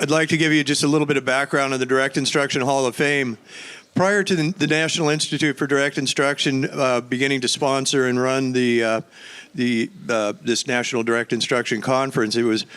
I'd like to give you just a little bit of background on the Direct Instruction Hall of Fame. Prior to the National Institute for Direct Instruction beginning to sponsor and run this National Direct Instruction Conference, it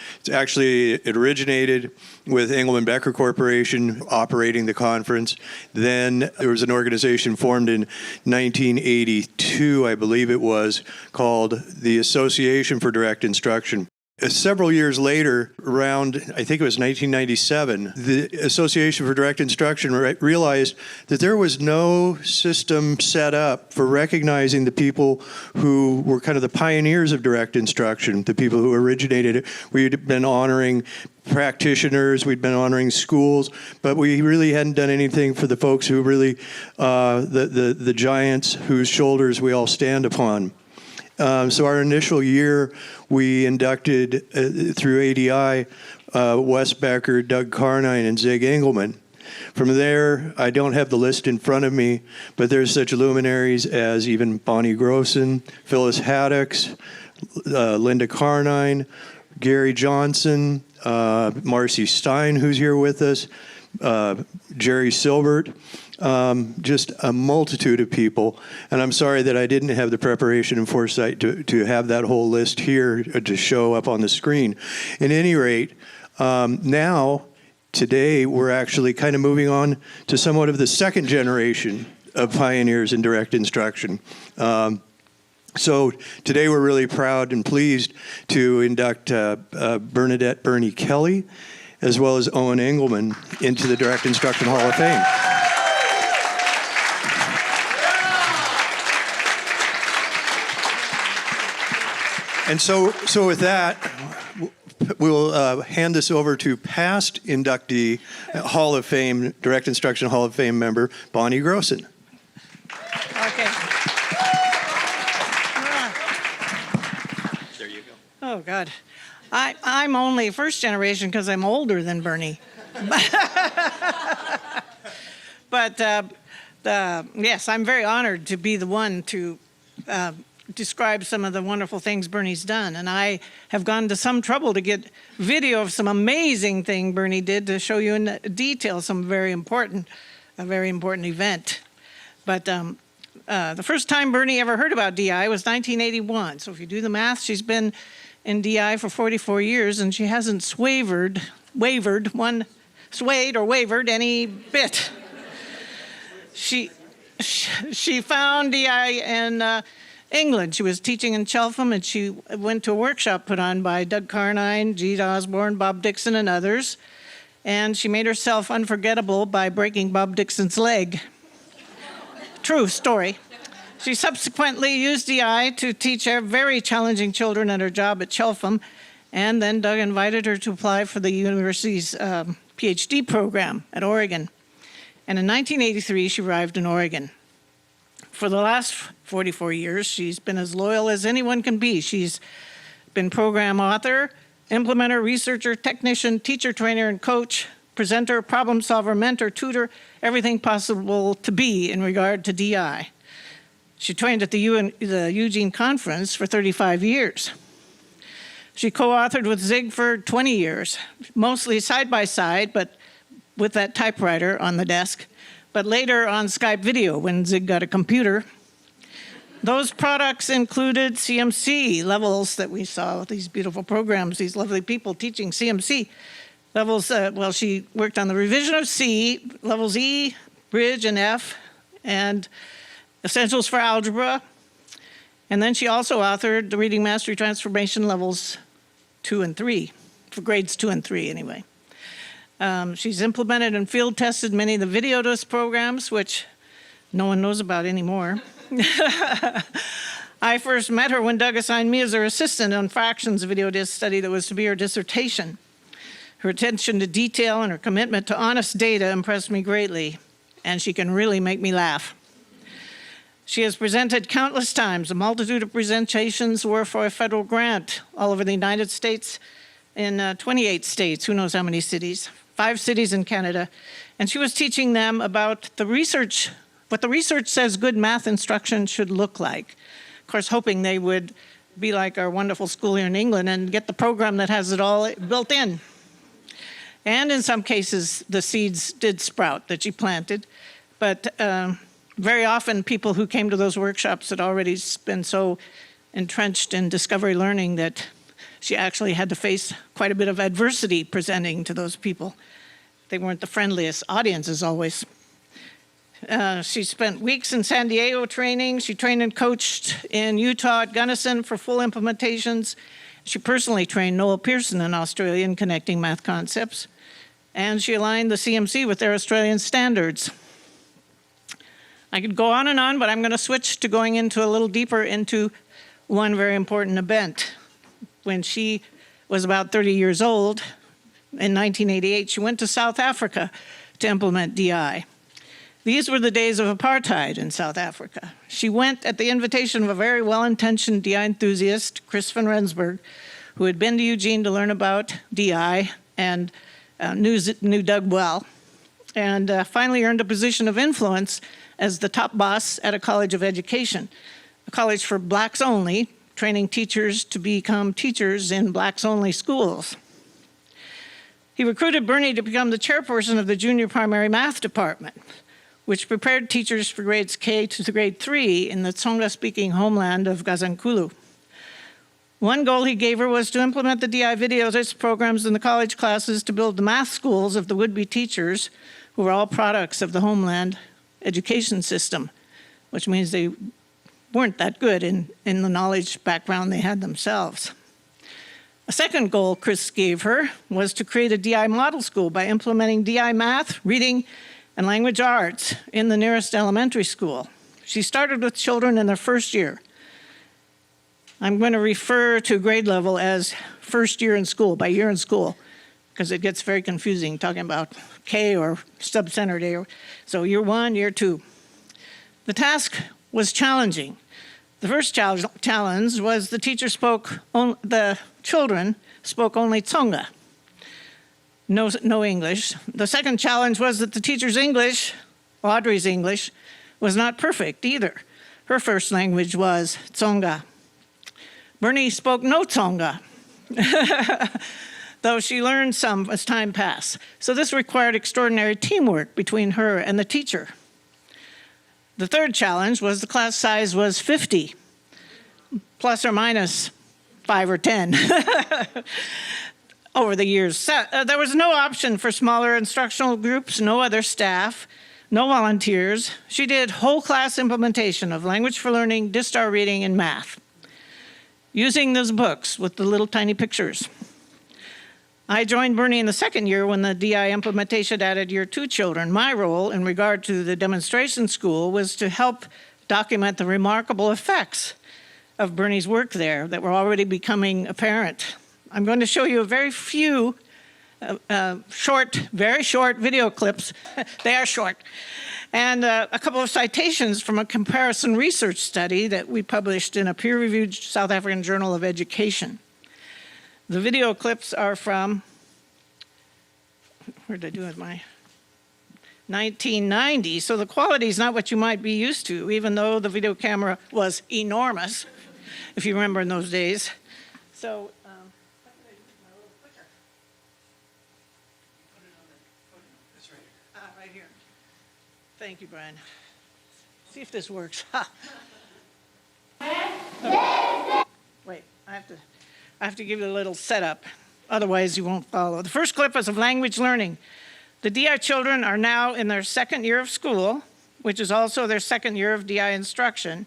originated with Engelman Becker Corporation operating the conference. Then there was an organization formed in 1982, I believe it was, called the Association for Direct Instruction. Several years later, around, I think it was 1997, the Association for Direct Instruction realized that there was no system set up for recognizing the people who were kind of the pioneers of direct instruction, the people who originated it. We'd been honoring practitioners, we'd been honoring schools, but we really hadn't done anything for the folks who really, the giants whose shoulders we all stand upon. So our initial year, we inducted through ADI, Wes Becker, Doug Carnine, and Zig Engelman. From there, I don't have the list in front of me, but there's such luminaries as even Bonnie Grossen, Phyllis Haddocks, Linda Carnine, Gary Johnson, Marcy Stein, who's here with us, Jerry Silbert. Just a multitude of people, and I'm sorry that I didn't have the preparation and foresight to have that whole list here to show up on the screen. At any rate, now, today, we're actually kind of moving on to somewhat of the second generation of pioneers in direct instruction. So today we're really proud and pleased to induct Bernadette Bernie Kelly, as well as Owen Engelman, into the Direct Instruction Hall of Fame. And so with that, we'll hand this over to past inductee, Hall of Fame, Direct Instruction Hall of Fame member, Bonnie Grossen. Okay. There you go. Oh, God. I'm only first generation because I'm older than Bernie. But yes, I'm very honored to be the one to describe some of the wonderful things Bernie's done. And I have gone to some trouble to get video of some amazing thing Bernie did to show you in detail a very important event. But the first time Bernie ever heard about DI was 1981. So if you do the math, she's been in DI for 44 years, and she hasn't swayed or wavered any bit. She found DI in England. She was teaching in Cheltenham, and she went to a workshop put on by Doug Carnine, Gene Osborne, Bob Dixon, and others. And she made herself unforgettable by breaking Bob Dixon's leg. True story. She subsequently used DI to teach very challenging children at her job at Cheltenham, and then Doug invited her to apply for the university's PhD program at Oregon. And in 1983, she arrived in Oregon. For the last 44 years, she's been as loyal as anyone can be. She's been program author, implementer, researcher, technician, teacher, trainer, and coach, presenter, problem solver, mentor, tutor, everything possible to be in regard to DI. She trained at the Eugene conference for 35 years. She co-authored with Zig for 20 years, mostly side by side, but with that typewriter on the desk, but later on Skype video when Zig got a computer. Those products included CMC levels that we saw, these beautiful programs, these lovely people teaching CMC levels. She worked on the revision of C, levels E, Bridge, and F, and Essentials for Algebra. And then she also authored the Reading Mastery Transformation levels 2 and 3, for grades 2 and 3 anyway. She's implemented and field tested many of the video disc programs, which no one knows about anymore. I first met her when Doug assigned me as her assistant on fractions video disc study that was to be her dissertation. Her attention to detail and her commitment to honest data impressed me greatly, and she can really make me laugh. She has presented countless times. A multitude of presentations were for a federal grant all over the United States, in 28 states, who knows how many cities, 5 cities in Canada. And she was teaching them about the research, what the research says good math instruction should look like. Of course, hoping they would be like our wonderful school here in England and get the program that has it all built in. And in some cases, the seeds did sprout that she planted. But very often, people who came to those workshops had already been so entrenched in discovery learning that she actually had to face quite a bit of adversity presenting to those people. They weren't the friendliest audiences always. She spent weeks in San Diego training. She trained and coached in Utah at Gunnison for full implementations. She personally trained Noel Pearson in Australia in connecting math concepts. And she aligned the CMC with their Australian standards. I could go on, but I'm going to switch to going into a little deeper into one very important event. When she was about 30 years old, in 1988, she went to South Africa to implement DI. These were the days of apartheid in South Africa. She went at the invitation of a very well-intentioned DI enthusiast, Chris van Rensburg, who had been to Eugene to learn about DI and knew Doug well, and finally earned a position of influence as the top boss at a college of education, a college for blacks only, training teachers to become teachers in blacks-only schools. He recruited Bernie to become the chairperson of the junior primary math department, which prepared teachers for grades K to grade 3 in the Tsonga-speaking homeland of Gazankulu. One goal he gave her was to implement the DI videos programs in the college classes to build the math schools of the would-be teachers, who were all products of the homeland education system, which means they weren't that good in the knowledge background they had themselves. A second goal Chris gave her was to create a DI model school by implementing DI math, reading, and language arts in the nearest elementary school. She started with children in their first year. I'm going to refer to grade level as first year in school, by year in school, because it gets very confusing talking about K or sub-centered A. So year 1, year 2. The task was challenging. The first challenge was the children spoke only Tsonga, no English. The second challenge was that the teacher's English, Audrey's English, was not perfect either. Her first language was Tsonga. Bernie spoke no Tsonga, though she learned some as time passed. So this required extraordinary teamwork between her and the teacher. The third challenge was the class size was 50, plus or minus 5 or 10 over the years. There was no option for smaller instructional groups, no other staff, no volunteers. She did whole class implementation of language for learning, DISTAR reading, and math, using those books with the little tiny pictures. I joined Bernie in the second year when the DI implementation added year 2 children. My role in regard to the demonstration school was to help document the remarkable effects of Bernie's work there that were already becoming apparent. I'm going to show you a very few very short video clips. They are short. And a couple of citations from a comparison research study that we published in a peer-reviewed South African Journal of Education. The video clips are from, where did I do it, 1990, so the quality is not what you might be used to, even though the video camera was enormous, if you remember in those days. So, right here. Thank you, Brian. See if this works. Wait, I have to give you a little setup, otherwise you won't follow. The first clip is of language learning. The DI children are now in their second year of school, which is also their second year of DI instruction.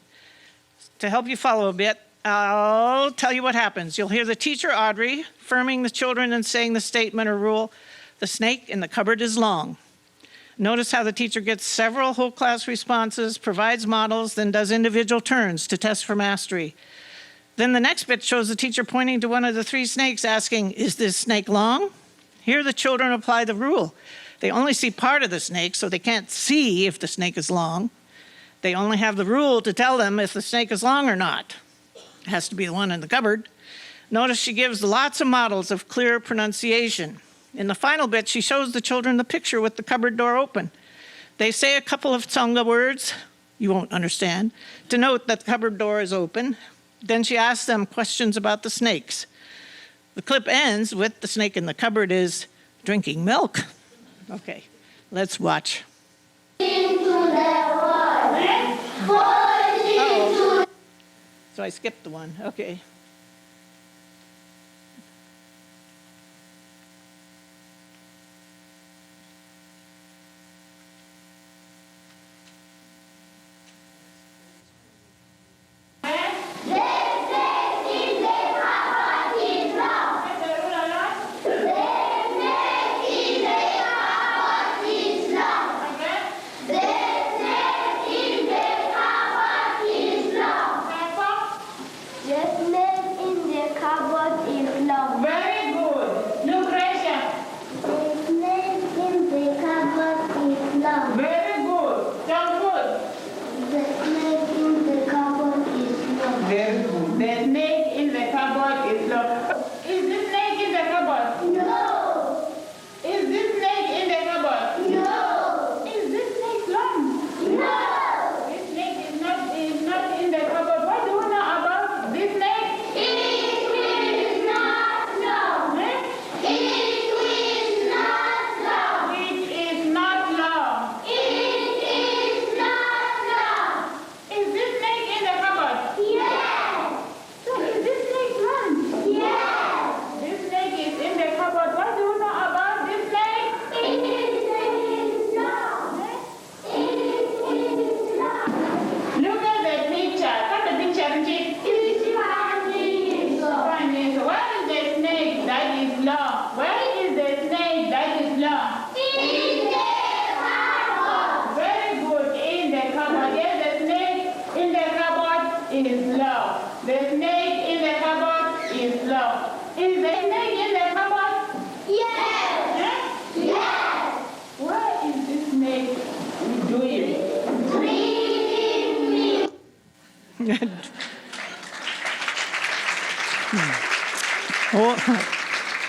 To help you follow a bit, I'll tell you what happens. You'll hear the teacher, Audrey, affirming the children and saying the statement or rule, "The snake in the cupboard is long." Notice how the teacher gets several whole class responses, provides models, then does individual turns to test for mastery. Then the next bit shows the teacher pointing to one of the 3 snakes asking, "Is this snake long?" Here the children apply the rule. They only see part of the snake, so they can't see if the snake is long. They only have the rule to tell them if the snake is long or not. It has to be the one in the cupboard. Notice she gives lots of models of clear pronunciation. In the final bit, she shows the children the picture with the cupboard door open. They say a couple of Tsonga words, you won't understand, to note that the cupboard door is open. Then she asks them questions about the snakes. The clip ends with "The snake in the cupboard is Drinking milk. Okay, let's watch. Uh-oh. So I skipped the one. Okay.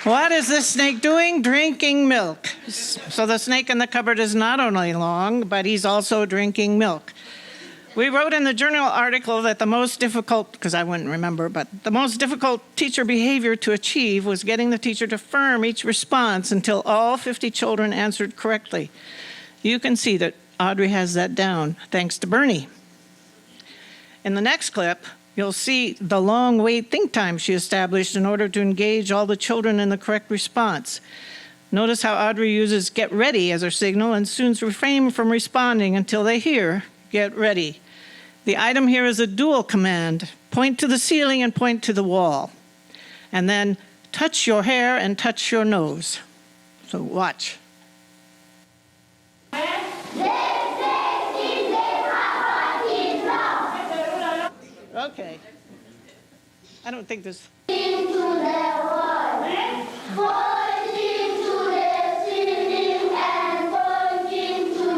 What is this snake doing? Drinking milk. So the snake in the cupboard is not only long, but he's also drinking milk. We wrote in the journal article that the most difficult, because I wouldn't remember, but the most difficult teacher behavior to achieve was getting the teacher to affirm each response until all 50 children answered correctly. You can see that Audrey has that down, thanks to Bernie. In the next clip, you'll see the long wait think time she established in order to engage all the children in the correct response. Notice how Audrey uses get ready as her signal and students refrain from responding until they hear get ready. The item here is a dual command. Point to the ceiling and point to the wall. And then touch your hair and touch your nose. So watch. Okay. I don't think this... Into the wall. Point into the ceiling and point into the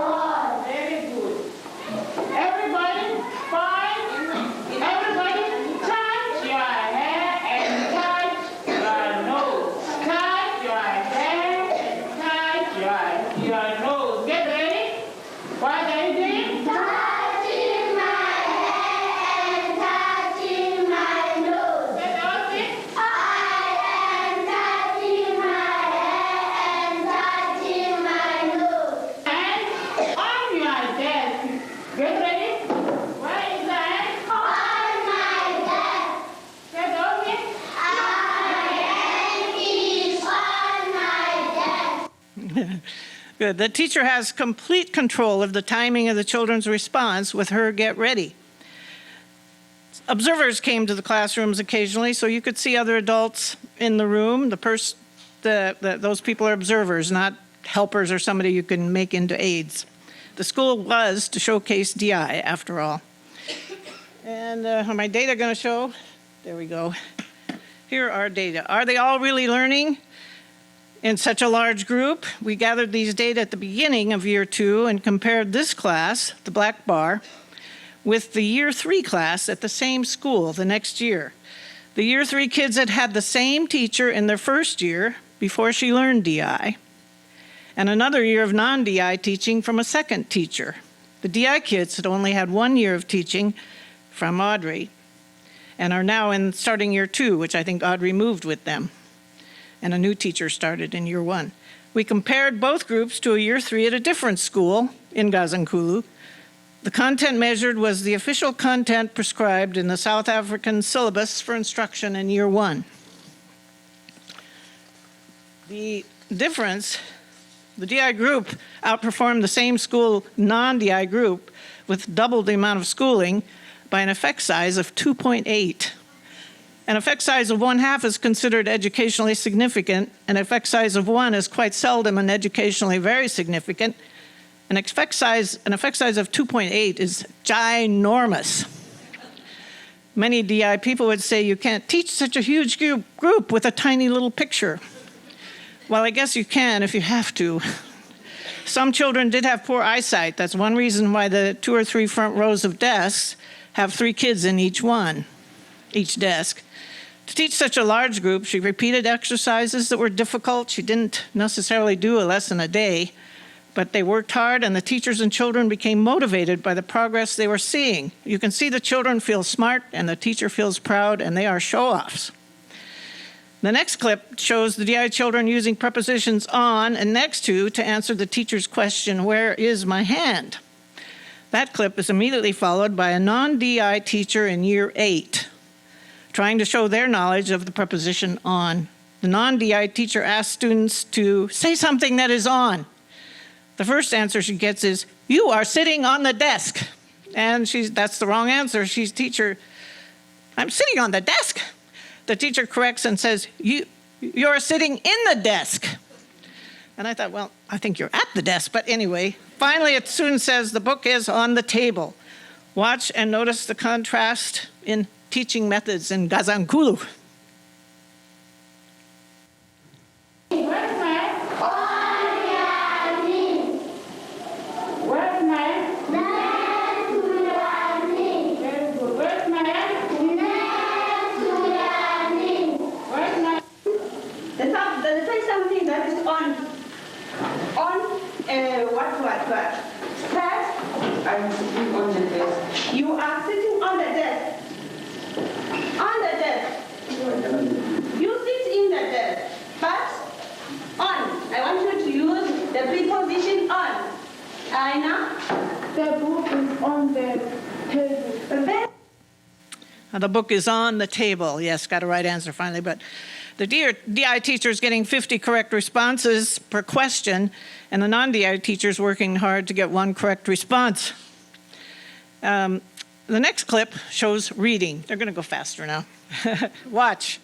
wall. Very good. Everybody, fine. Everybody, touch your hair and touch your nose. Touch your hair and touch your nose. Get ready? What are you doing? Good. The teacher has complete control of the timing of the children's response with her get ready. Observers came to the classrooms occasionally, so you could see other adults in the room. Those people are observers, not helpers or somebody you can make into aides. The school was to showcase DI, after all. And are my data going to show? There we go. Here are our data. Are they all really learning? In such a large group, we gathered these data at the beginning of year 2 and compared this class, the black bar, with the year 3 class at the same school the next year. The year 3 kids had had the same teacher in their first year before she learned DI, and another year of non-DI teaching from a second teacher. The DI kids had only had 1 year of teaching from Audrey and are now in starting year 2, which I think Audrey moved with them. and a new teacher started in year 1. We compared both groups to a year 3 at a different school in Grossen. The content measured was the official content prescribed in the South African syllabus for instruction in year 1. The difference, the DI group outperformed the same school non-DI group with double the amount of schooling by an effect size of 2.8. An effect size of 1/2 is considered educationally significant. An effect size of 1 is quite seldom and educationally very significant. An effect size of 2.8 is ginormous. Many DI people would say you can't teach such a huge group with a tiny little picture. Well, I guess you can if you have to. Some children did have poor eyesight. That's one reason why the 2 or 3 front rows of desks have 3 kids in each desk. To teach such a large group, she repeated exercises that were difficult. She didn't necessarily do a lesson a day, but they worked hard, and the teachers and children became motivated by the progress they were seeing. You can see the children feel smart, and the teacher feels proud, and they are show-offs. The next clip shows the DI children using prepositions on and next to answer the teacher's question, "Where is my hand?" That clip is immediately followed by a non-DI teacher in year 8, trying to show their knowledge of the preposition on. The non-DI teacher asks students to say something that is on. The first answer she gets is, "You are sitting on the desk." And that's the wrong answer. She's teacher, "I'm sitting on the desk." The teacher corrects and says, "You're sitting in the desk." And I thought, well, I think you're at the desk. But anyway, finally a student says, "The book is on the table." Watch and notice the contrast in teaching methods in Grossen. What? First, I'm sitting on the desk. You are sitting on the desk. On the desk. You sit in the desk. But on. I want you to use the preposition on. Aina? The book is on the table. The book is on the table. Yes, got a right answer finally. But the DI teacher is getting 50 correct responses per question, and the non-DI teacher is working hard to get 1 correct response. The next clip shows reading. They're going to go faster now. Watch.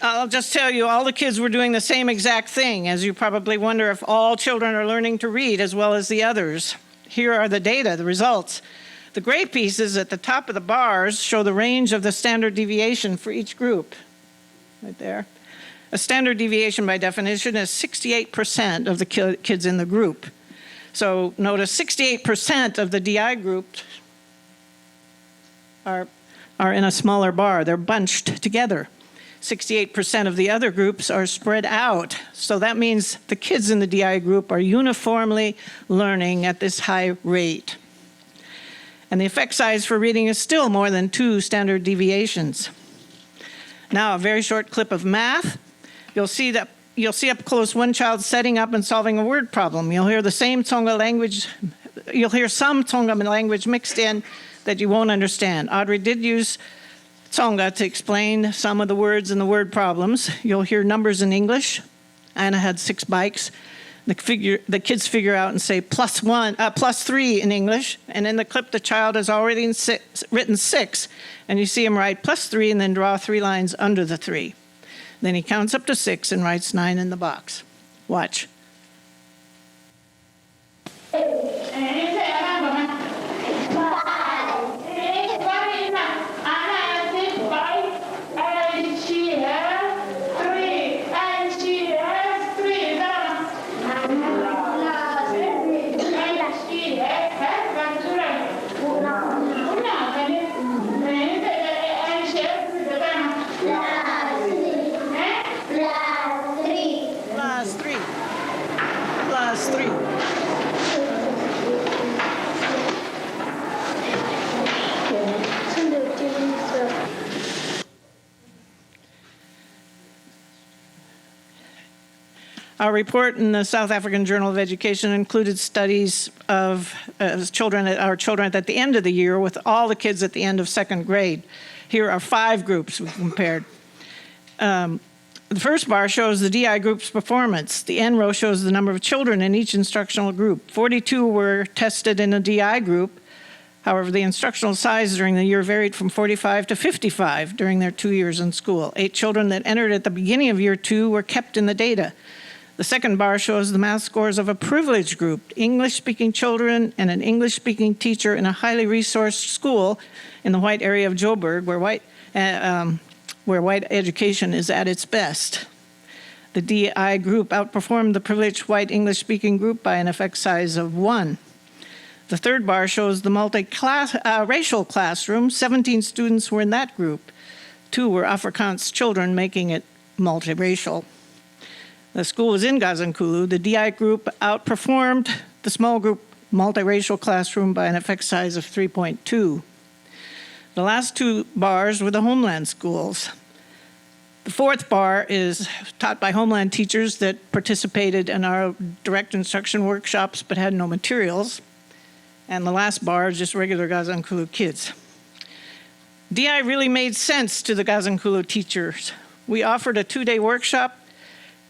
I'll just tell you, all the kids were doing the same exact thing, as you probably wonder if all children are learning to read as well as the others. Here are the data, the results. The gray pieces at the top of the bars show the range of the standard deviation for each group, right there. A standard deviation, by definition, is 68% of the kids in the group. So notice 68% of the DI group are in a smaller bar. They're bunched together. 68% of the other groups are spread out. So that means the kids in the DI group are uniformly learning at this high rate. And the effect size for reading is still more than 2 standard deviations. Now, a very short clip of math. You'll see up close one child setting up and solving a word problem. You'll hear some Tonga language mixed in that you won't understand. Audrey did use Tonga to explain some of the words in the word problems. You'll hear numbers in English. Anna had 6 bikes. The kids figure out and say +3 in English. And in the clip, the child has already written 6. And you see him write +3 and then draw 3 lines under the 3. Then he counts up to 6 and writes 9 in the box. Watch. Our report in the South African Journal of Education included studies of our children at the end of the year with all the kids at the end of second grade. Here are 5 groups we compared. The first bar shows the DI group's performance. The N row shows the number of children in each instructional group. 42 were tested in a DI group. However, the instructional size during the year varied from 45 to 55 during their 2 years in school. 8 children that entered at the beginning of year 2 were kept in the data. The second bar shows the math scores of a privileged group, English-speaking children and an English-speaking teacher in a highly resourced school in the white area of Joburg, where white education is at its best. The DI group outperformed the privileged white English-speaking group by an effect size of 1. The third bar shows the multi-racial classroom. 17 students were in that group. 2 were Afrikaans children, making it multiracial. The school was in Grossen. The DI group outperformed the small group multiracial classroom by an effect size of 3.2. The last 2 bars were the homeland schools. The fourth bar is taught by homeland teachers that participated in our direct instruction workshops but had no materials. And the last bar is just regular Grossen kids. DI really made sense to the Grossen teachers. We offered a 2-day workshop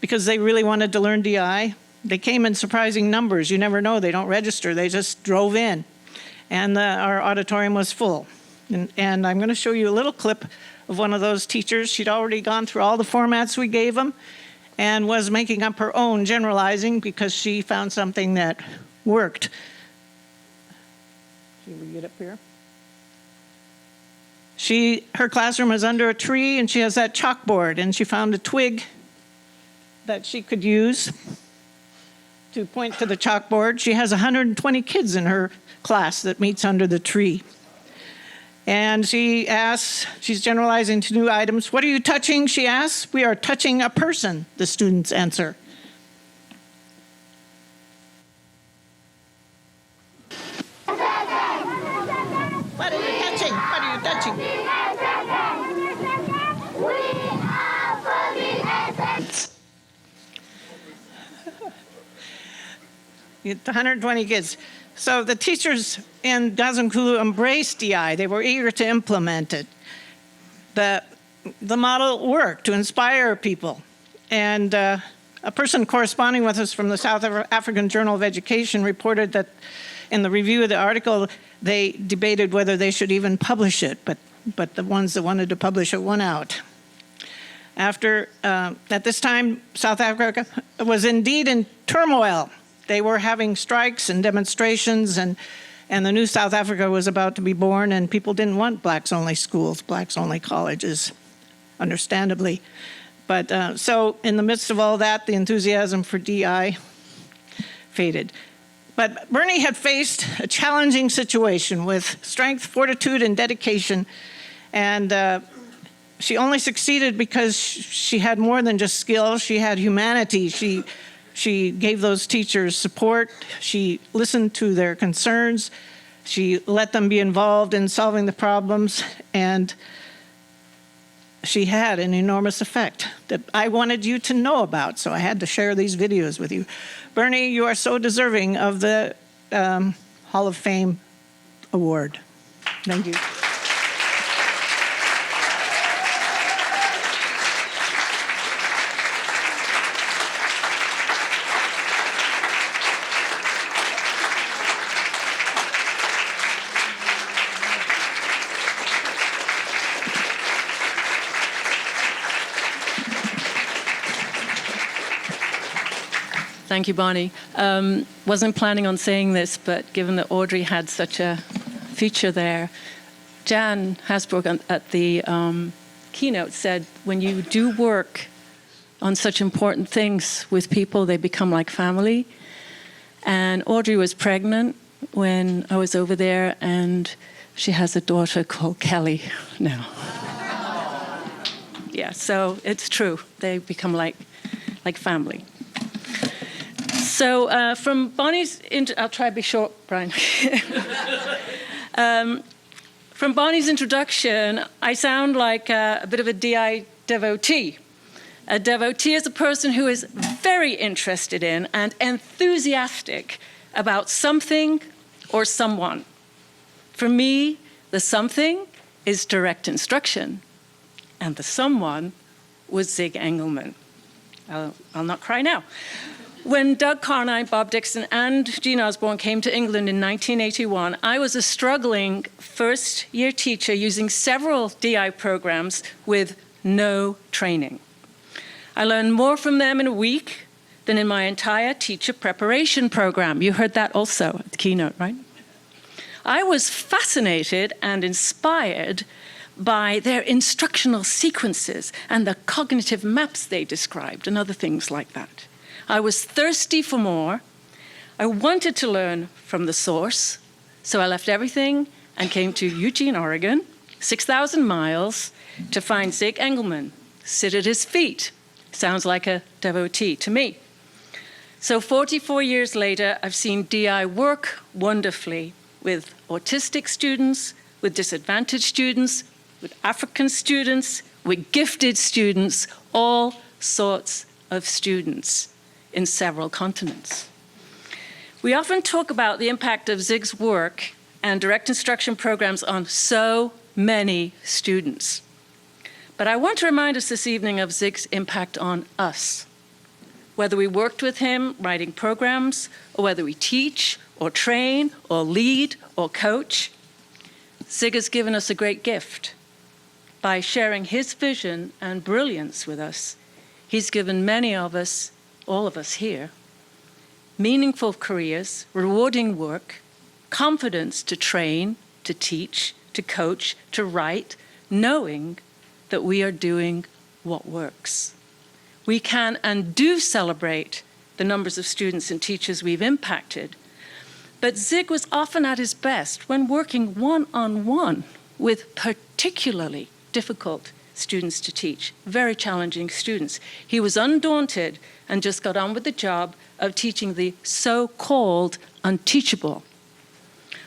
because they really wanted to learn DI. They came in surprising numbers. You never know. They don't register. They just drove in. And our auditorium was full. And I'm going to show you a little clip of one of those teachers. She'd already gone through all the formats we gave them and was making up her own generalizing because she found something that worked. Should we get up here? Her classroom is under a tree, and she has that chalkboard, and she found a twig that she could use to point to the chalkboard. She has 120 kids in her class that meets under the tree. And she asks, she's generalizing to new items. What are you touching, she asks. We are touching a person, the students answer. What are you touching? What are you touching? We are for the essence. 120 kids. So the teachers in Grossen embraced DI. They were eager to implement it. The model worked to inspire people. And a person corresponding with us from the South African Journal of Education reported that in the review of the article, they debated whether they should even publish it, but the ones that wanted to publish it won out. At this time, South Africa was indeed in turmoil. They were having strikes and demonstrations, and the new South Africa was about to be born, and people didn't want blacks-only schools, blacks-only colleges, understandably. But so in the midst of all that, the enthusiasm for DI faded. But Bernie had faced a challenging situation with strength, fortitude, and dedication, and she only succeeded because she had more than just skill. She had humanity. She gave those teachers support. She listened to their concerns. She let them be involved in solving the problems, and she had an enormous effect that I wanted you to know about, so I had to share these videos with you. Bernie, you are so deserving of the Hall of Fame award. Thank you. Thank you, Bonnie. Wasn't planning on saying this, but given that Audrey had such a feature there, Jan Hasbrook at the keynote said, when you do work on such important things with people, they become like family. And Audrey was pregnant when I was over there, and she has a daughter called Kelly now. Yeah, so it's true. They become like family. So from Bonnie's, I'll try to be short, Brian. From Bonnie's introduction, I sound like a bit of a DI devotee. A devotee is a person who is very interested in and enthusiastic about something or someone. For me, the something is direct instruction, and the someone was Zig Engelman. I'll not cry now. When Doug Carnine, Bob Dixon, and Jean Osborne came to England in 1981, I was a struggling first-year teacher using several DI programs with no training. I learned more from them in a week than in my entire teacher preparation program. You heard that also at the keynote, right? I was fascinated and inspired by their instructional sequences and the cognitive maps they described and other things like that. I was thirsty for more. I wanted to learn from the source, so I left everything and came to Eugene, Oregon, 6,000 miles, to find Zig Engelman, sit at his feet. Sounds like a devotee to me. So 44 years later, I've seen DI work wonderfully with autistic students, with disadvantaged students, with African students, with gifted students, all sorts of students in several continents. We often talk about the impact of Zig's work and direct instruction programs on so many students. But I want to remind us this evening of Zig's impact on us. Whether we worked with him writing programs, or whether we teach, or train, or lead, or coach, Zig has given us a great gift. By sharing his vision and brilliance with us, he's given many of us, all of us here, meaningful careers, rewarding work, confidence to train, to teach, to coach, to write, knowing that we are doing what works. We can and do celebrate the numbers of students and teachers we've impacted, but Zig was often at his best when working one-on-one with particularly difficult students to teach, very challenging students. He was undaunted and just got on with the job of teaching the so-called unteachable.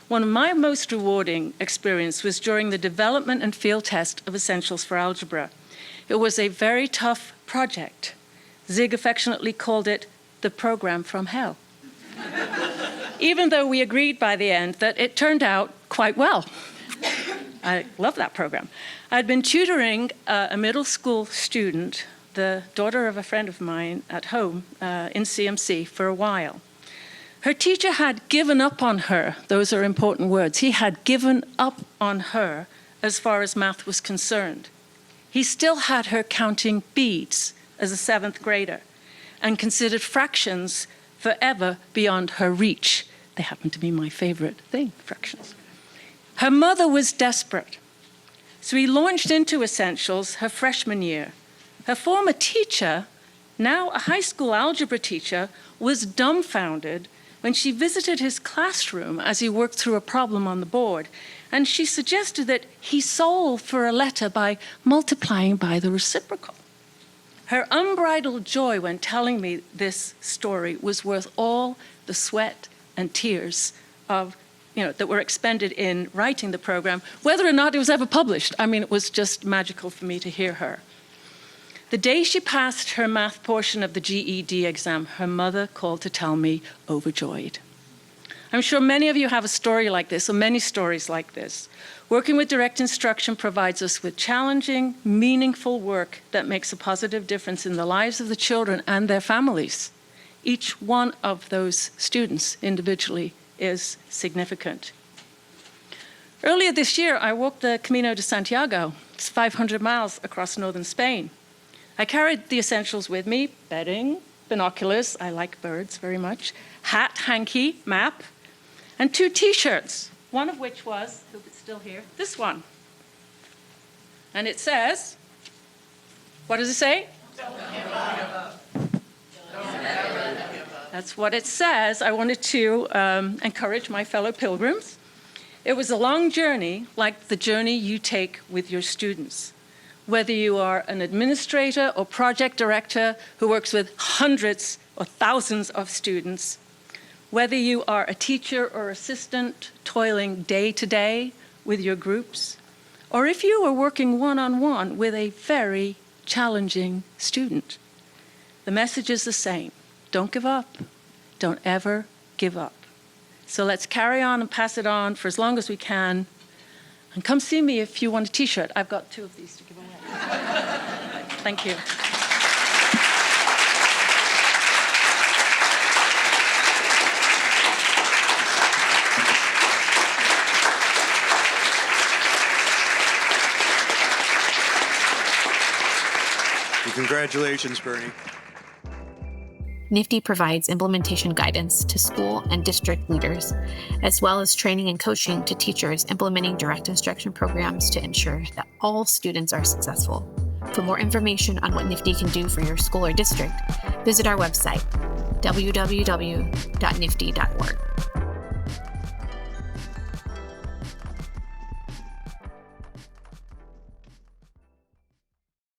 One of my most rewarding experiences was during the development and field test of Essentials for Algebra. It was a very tough project. Zig affectionately called it the program from hell. Even though we agreed by the end that it turned out quite well. I love that program. I'd been tutoring a middle school student, the daughter of a friend of mine at home in CMC for a while. Her teacher had given up on her. Those are important words. He had given up on her as far as math was concerned. He still had her counting beads as a 7th grader and considered fractions forever beyond her reach. They happen to be my favorite thing, fractions. Her mother was desperate. So he launched into Essentials her freshman year. Her former teacher, now a high school algebra teacher, was dumbfounded when she visited his classroom as he worked through a problem on the board. And she suggested that he solve for a letter by multiplying by the reciprocal. Her unbridled joy when telling me this story was worth all the sweat and tears that were expended in writing the program, whether or not it was ever published. I mean, it was just magical for me to hear her. The day she passed her math portion of the GED exam, her mother called to tell me, overjoyed. I'm sure many of you have a story like this, or many stories like this. Working with direct instruction provides us with challenging, meaningful work that makes a positive difference in the lives of the children and their families. Each one of those students individually is significant. Earlier this year, I walked the Camino de Santiago. It's 500 miles across northern Spain. I carried the essentials with me: bedding, binoculars, I like birds very much, hat, hanky, map, and 2 T-shirts, one of which was, I hope it's still here, this one. And it says, what does it say? Don't give up. That's what it says. I wanted to encourage my fellow pilgrims. It was a long journey, like the journey you take with your students. Whether you are an administrator or project director who works with hundreds or thousands of students, whether you are a teacher or assistant toiling day to day with your groups, or if you are working one-on-one with a very challenging student, The message is the same. Don't give up. Don't ever give up. So let's carry on and pass it on for as long as we can. And come see me if you want a T-shirt. I've got 2 of these to give away. Thank you. Congratulations, Bernie. NIFTY provides implementation guidance to school and district leaders, as well as training and coaching to teachers implementing direct instruction programs to ensure that all students are successful. For more information on what NIFTY can do for your school or district, visit our website, www.nifty.org.